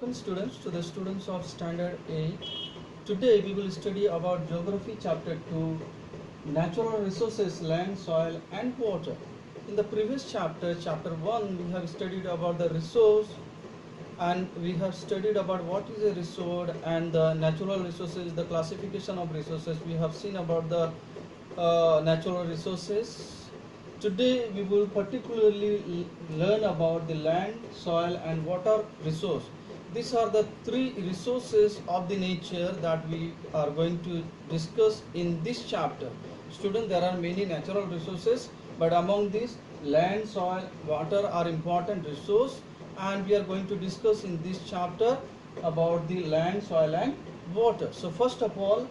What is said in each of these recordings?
Welcome students to the students of standard 8. Today we will study about geography chapter 2, natural resources, land, soil and water. In the previous chapter, chapter 1, we have studied about the resource, and we have studied about what is a resource and the natural resources, the classification of resources. We have seen about the natural resources. Today we will particularly learn about the land, soil and water resource. These are the three resources of the nature that we are going to discuss in this chapter. Students, there are many natural resources, but among these land, soil, water are important resource, and we are going to discuss in this chapter about the land, soil and water. So first of all,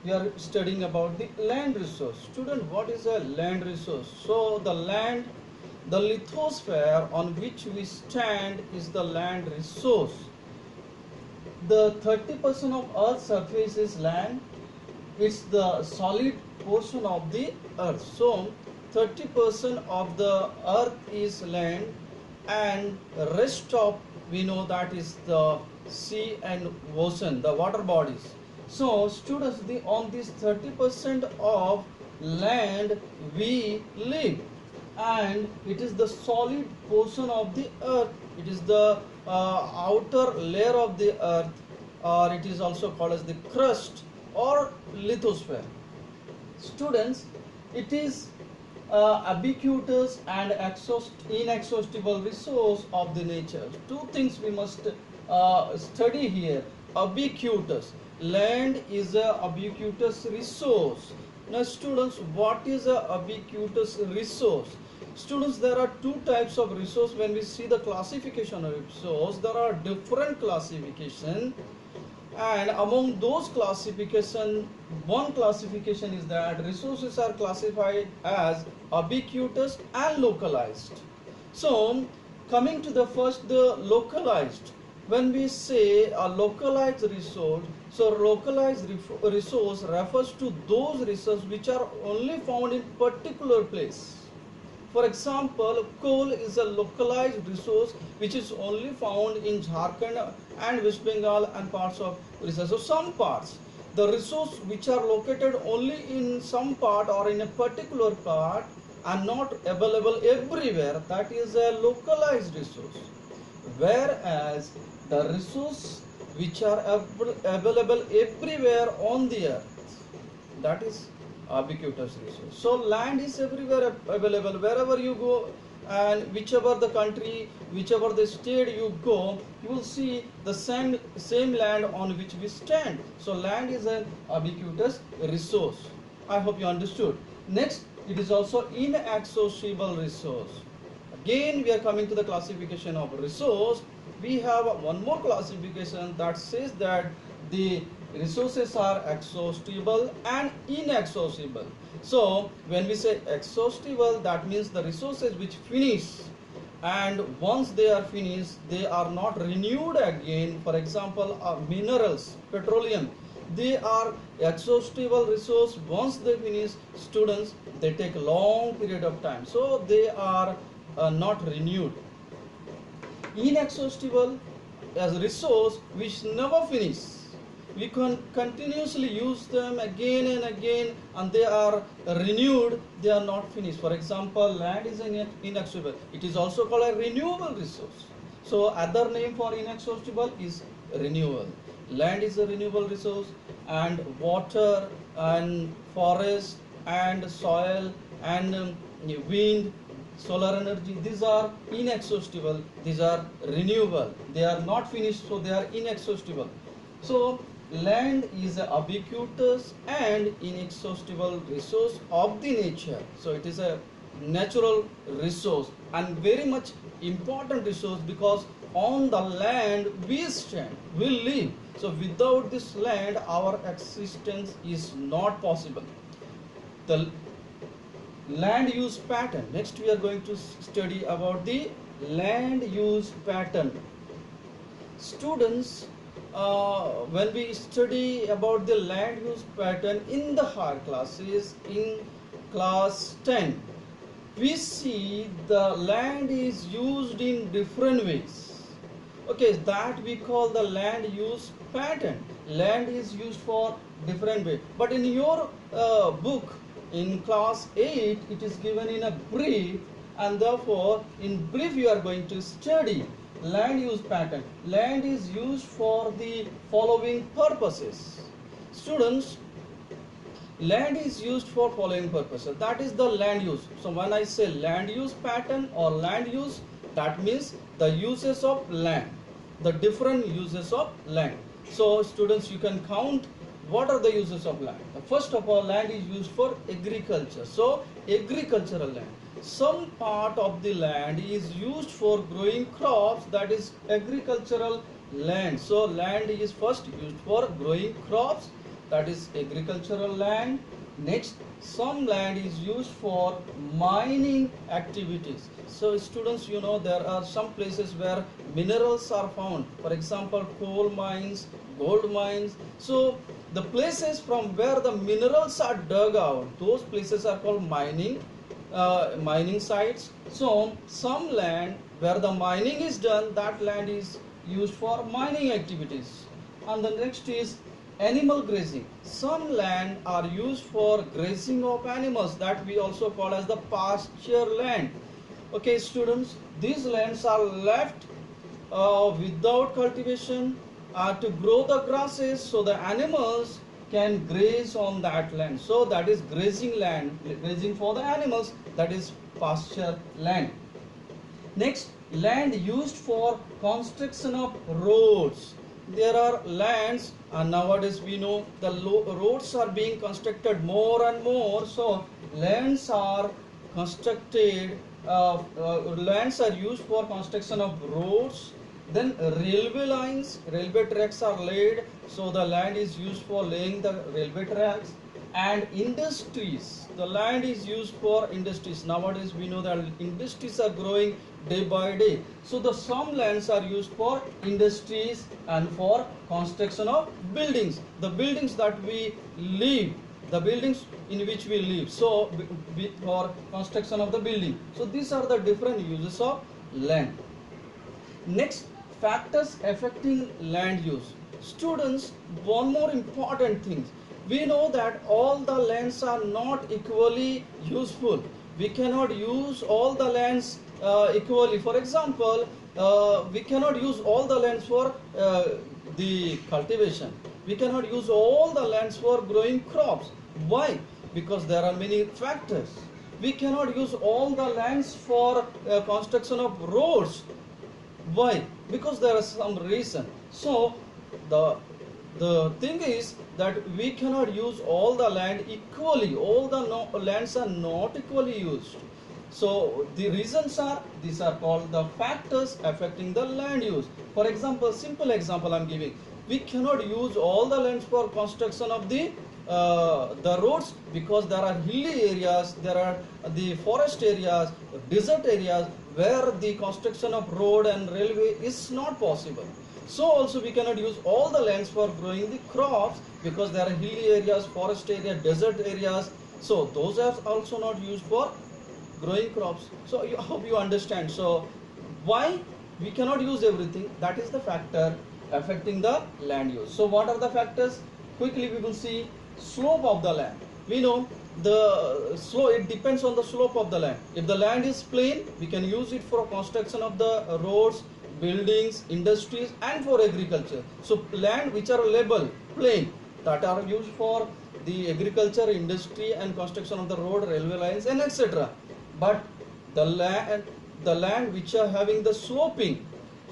we are studying about the land resource. Student, what is a land resource? So the land, the lithosphere on which we stand is the land resource. The 30% of Earth's surface is land. It's the solid portion of the Earth. So 30% of the Earth is land, and rest of, we know that is the sea and ocean, the water bodies. So students, on this 30% of land we live, and it is the solid portion of the earth. It is the outer layer of the earth, or it is also called as the crust or lithosphere. Students, it is ubiquitous and inexhaustible resource of the nature. Two things we must study here. Ubiquitous. Land is a ubiquitous resource. Now students, what is a ubiquitous resource? Students, there are two types of resource. When we see the classification of resource, there are different classification, and among those classification, one classification is that resources are classified as ubiquitous and localized. So coming to the first, the localized. When we say a localized resource, so localized resource refers to those resources which are only found in particular place. For example, coal is a localized resource which is only found in Jharkhand and West Bengal and parts of Orissa. So some parts, the resource which are located only in some part or in a particular part are not available everywhere, that is a localized resource. Whereas the resource which are available everywhere on the earth, that is ubiquitous resource. So land is everywhere available, wherever you go, and whichever the country, whichever the state you go, you will see the same land on which we stand. So land is an ubiquitous resource. I hope you understood. Next, it is also inaccessible resource. Again we are coming to the classification of resource. We have one more classification that says that the resources are exhaustible and inaccessible. So when we say exhaustible, that means the resources which finish, and once they are finished they are not renewed again. For example, minerals, petroleum, they are exhaustible resource. Once they finish, students, they take a long period of time, so they are not renewed. Inexhaustible as a resource which never finish. We can continuously use them again and again, and they are renewed, they are not finished. For example, land is inexhaustible. It is also called a renewable resource. So other name for inexhaustible is renewable. Land is a renewable resource, and water and forest and soil and wind, solar energy, these are inexhaustible, these are renewable. They are not finished, so they are inexhaustible. So land is a ubiquitous and inexhaustible resource of the nature. So it is a natural resource and very much important resource, because on the land we stand, we live. So without this land our existence is not possible. The land use pattern. Next we are going to study about the land use pattern. Students, when we study about the land use pattern in the higher classes, in class 10, we see the land is used in different ways. Okay, that we call the land use pattern. Land is used for different way, but in your book in class 8 it is given in a brief, and therefore in brief you are going to study land use pattern. Land is used for the following purposes. Students, land is used for following purposes. That is the land use. So when I say land use pattern or land use, that means the uses of land, the different uses of land. So students, you can count what are the uses of land. First of all, land is used for agriculture. So agricultural land, some part of the land is used for growing crops, that is agricultural land. So land is first used for growing crops, that is agricultural land. Next, some land is used for mining activities. So students, you know, there are some places where minerals are found, for example coal mines, gold mines. So the places from where the minerals are dug out, those places are called mining sites. So some land where the mining is done, that land is used for mining activities. And the next is animal grazing. Some land are used for grazing of animals, that we also call as the pasture land. Okay students, these lands are left without cultivation to grow the grasses, so the animals can graze on that land. So that is grazing land, grazing for the animals, that is pasture land. Next, land used for construction of roads. There are lands, and nowadays we know the roads are being constructed more and more. So lands are constructed, lands are used for construction of roads. Then railway lines, railway tracks are laid, so the land is used for laying the railway tracks. And industries, the land is used for industries. Nowadays we know that industries are growing day by day, so the some lands are used for industries and for construction of buildings, the buildings that we live, the buildings in which we live, so for construction of the building. So these are the different uses of land. Next, factors affecting land use. Students, one more important thing, we know that all the lands are not equally useful. We cannot use all the lands equally. For example, we cannot use all the lands for the cultivation. We cannot use all the lands for growing crops. Why? Because there are many factors. We cannot use all the lands for construction of roads. Why? Because there is some reason. So the thing is that we cannot use all the land equally. All the lands are not equally used. So the reasons are, these are called the factors affecting the land use. For example, simple example I am giving. We cannot use all the lands for construction of the roads, because there are hilly areas, there are the forest areas, desert areas where the construction of road and railway is not possible. So also we cannot use all the lands for growing the crops, because there are hilly areas, forest area, desert areas. So those are also not used for growing crops. So I hope you understand. So why we cannot use everything? That is the factor affecting the land use. So what are the factors? Quickly we will see. Slope of the land. We know the slope, it depends on the slope of the land. If the land is plain, we can use it for construction of the roads, buildings, industries, and for agriculture. So land which are level, plain, that are used for the agriculture, industry, and construction of the road, railway lines, and etc. But the land which are having the sloping,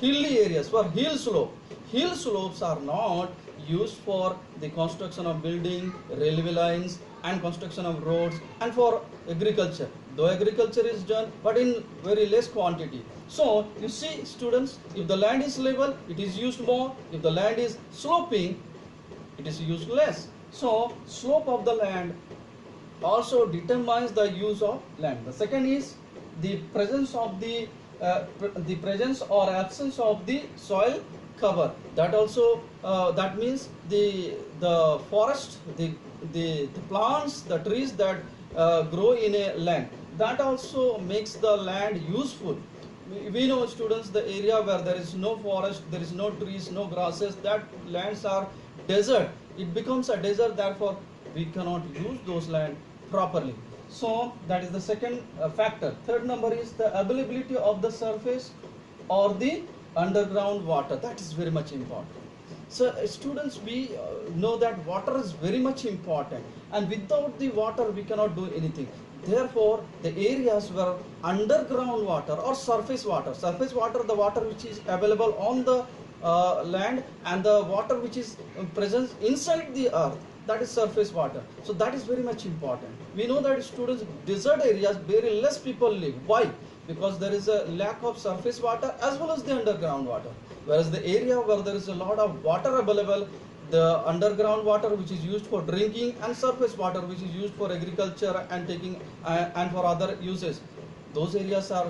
hilly areas, for hill slopes are not used for the construction of building, railway lines, and construction of roads, and for agriculture. Though agriculture is done, but in very less quantity. So you see students, if the land is level, it is used more. If the land is sloping, it is used less. So slope of the land also determines the use of land. The second is the presence of the presence or absence of the soil cover. That also that means the forest, the plants, the trees that grow in a land, that also makes the land useful. we know, students, the area where there is no forest, there is no trees, no grasses, that lands are desert. It becomes a desert, therefore we cannot use those land properly. So that is the second factor. Third number is the availability of the surface or the underground water. That is very much important. So students, we know that water is very much important, and without the water we cannot do anything. Therefore, the areas where underground water or surface water, the water which is available on the land, and the water which is present inside the earth, that is surface water. So that is very much important. We know that, students, desert areas very less people live. Why? Because there is a lack of surface water as well as the underground water. Whereas the area where there is a lot of water available, the underground water which is used for drinking, and surface water which is used for agriculture and taking and for other uses, those areas are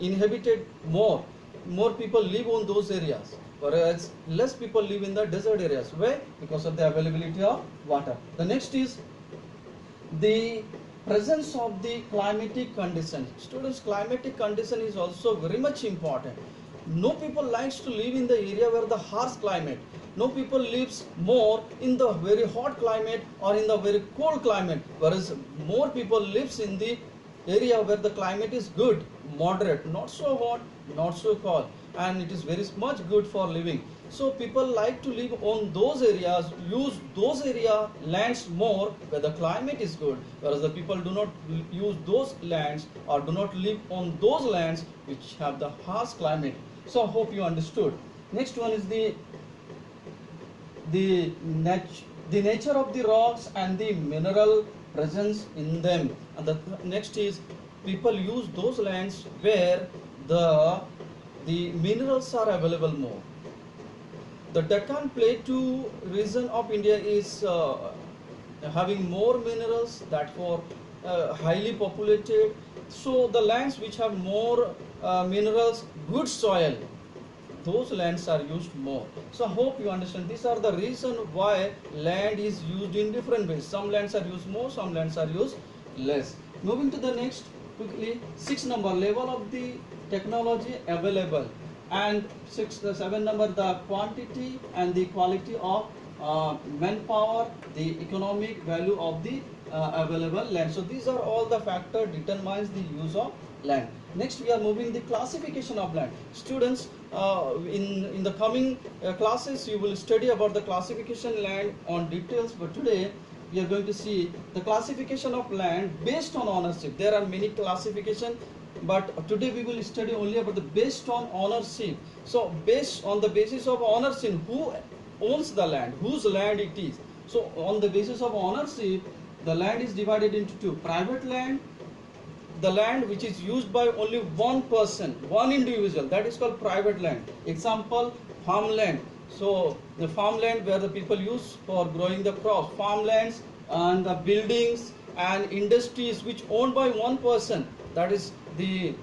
inhabited more. More people live on those areas, whereas less people live in the desert areas. Why? Because of the availability of water. The next is the presence of the climatic condition. Students, climatic condition is also very much important. No people likes to live in the area where the harsh climate. No people lives more in the very hot climate or in the very cold climate, whereas more people lives in the area where the climate is good, moderate, not so hot, not so cold, and it is very much good for living. So people like to live on those areas, use those area lands more where the climate is good, whereas the people do not use those lands or do not live on those lands which have the harsh climate. So I hope you understood. Next one is the nature of the rocks and the mineral presence in them. And the next is, people use those lands where the minerals are available more. The Deccan Plateau region of India is having more minerals, therefore highly populated. So the lands which have more minerals, good soil, those lands are used more. So I hope you understand. These are the reason why land is used in different ways. Some lands are used more, some lands are used less. Moving to the next quickly, 6 number, level of the technology available, and 7 number, the quantity and the quality of manpower, the economic value of the available land. So these are all the factors determines the use of land. Next, we are moving the classification of land. Students, in the coming classes you will study about the classification land on details, but today we are going to see the classification of land based on ownership. There are many classification, but today we will study only about the based on ownership. So based on the basis of ownership, who owns the land, whose land it is. So on the basis of ownership, the land is divided into two: private land, the land which is used by only one person, one individual, that is called private land. Example, farmland. So the farmland where the people use for growing the crops, farmlands and the buildings and industries which owned by one person, that is the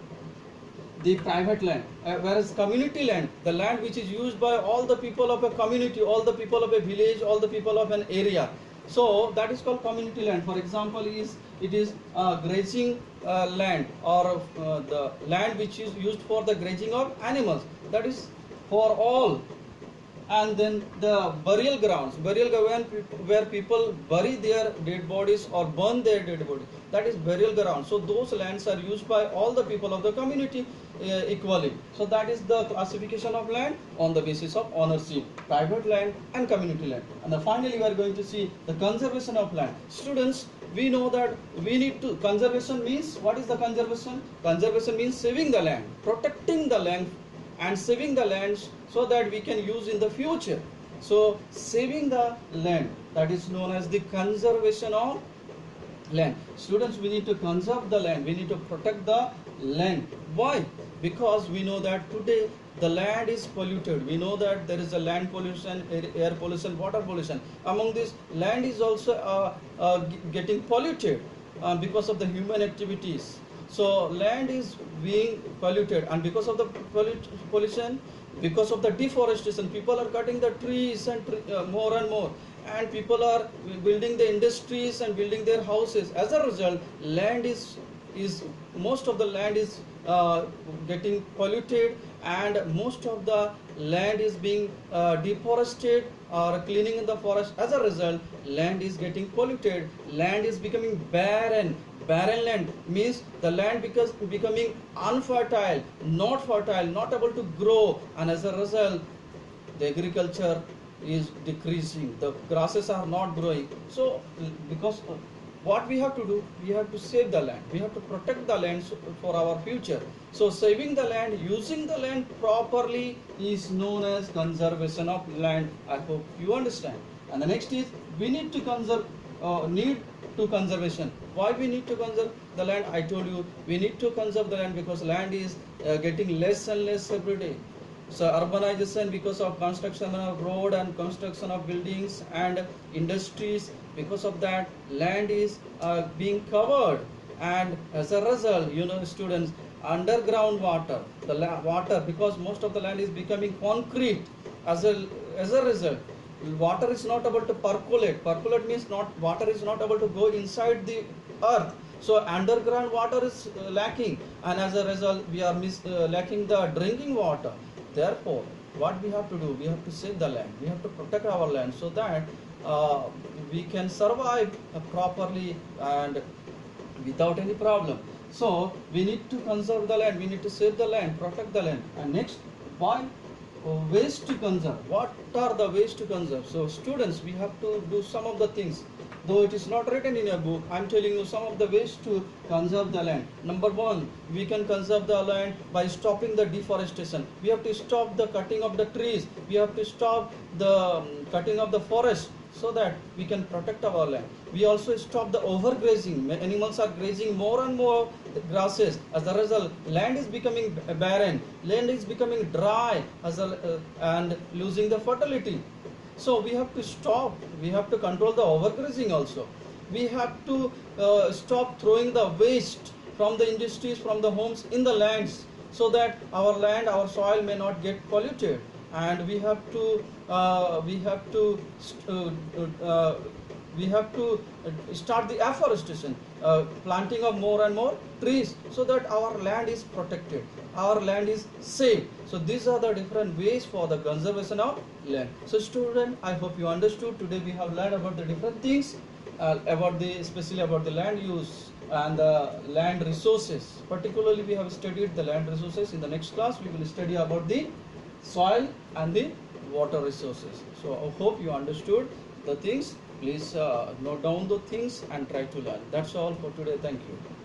private land. Whereas community land, the land which is used by all the people of a community, all the people of a village, all the people of an area. So that is called community land. For example, it is grazing land, or the land which is used for the grazing of animals, that is for all. And then the burial grounds, where people bury their dead bodies or burn their dead bodies, that is burial ground. So those lands are used by all the people of the community equally. So that is the classification of land on the basis of ownership, private land and community land. And then finally we are going to see the conservation of land. Students, we know that we need to, conservation means, what is the conservation? Conservation means saving the land, protecting the land and saving the land so that we can use in the future. So saving the land, that is known as the conservation of land. Students, we need to conserve the land, we need to protect the land. Why? Because we know that today the land is polluted. We know that there is a land pollution, air pollution, water pollution. Among this, land is also getting polluted because of the human activities. So land is being polluted, and because of the pollution, because of the deforestation, people are cutting the trees and more and more, and people are building the industries and building their houses. As a result, land is is, most of the land is getting polluted, and most of the land is being deforested or cleaning in the forest. As a result, land is getting polluted, land is becoming barren. Barren land means the land because becoming unfertile, not fertile, not able to grow, and as a result the agriculture is decreasing, the grasses are not growing. So because what we have to do, we have to save the land, we have to protect the land for our future. So saving the land, using the land properly is known as conservation of land. I hope you understand. And the next is, we need to conserve, need to conservation. Why we need to conserve the land? I told you, we need to conserve the land because land is getting less and less every day. So urbanization, because of construction of road and construction of buildings and industries, because of that land is being covered, and as a result, students, underground water, the water, because most of the land is becoming concrete, as a result, water is not able to percolate. Percolate means not, water is not able to go inside the earth. So underground water is lacking, and as a result we are lacking the drinking water. Therefore, what we have to do, we have to save the land, we have to protect our land, so that we can survive properly and without any problem. So we need to conserve the land, we need to save the land, protect the land. And next, why ways to conserve? What are the ways to conserve? So students, we have to do some of the things. Though it is not written in a book, I am telling you some of the ways to conserve the land. Number one, we can conserve the land by stopping the deforestation. We have to stop the cutting of the trees. We have to stop the cutting of the forest, so that we can protect our land. We also stop the overgrazing. Animals are grazing more and more grasses. As a result, land is becoming barren, land is becoming dry, and losing the fertility. So we have to stop, we have to control the overgrazing also. We have to stop throwing the waste from the industries, from the homes in the lands, so that our land, our soil may not get polluted. And we have to start the afforestation, planting of more and more trees, so that our land is protected, our land is safe. So these are the different ways for the conservation of land. So student, I hope you understood. Today we have learned about the different things, especially about the land use and the land resources. Particularly we have studied the land resources. In the next class we will study about the soil and the water resources. So I hope you understood the things. Please note down the things and try to learn. That's all for today. Thank you.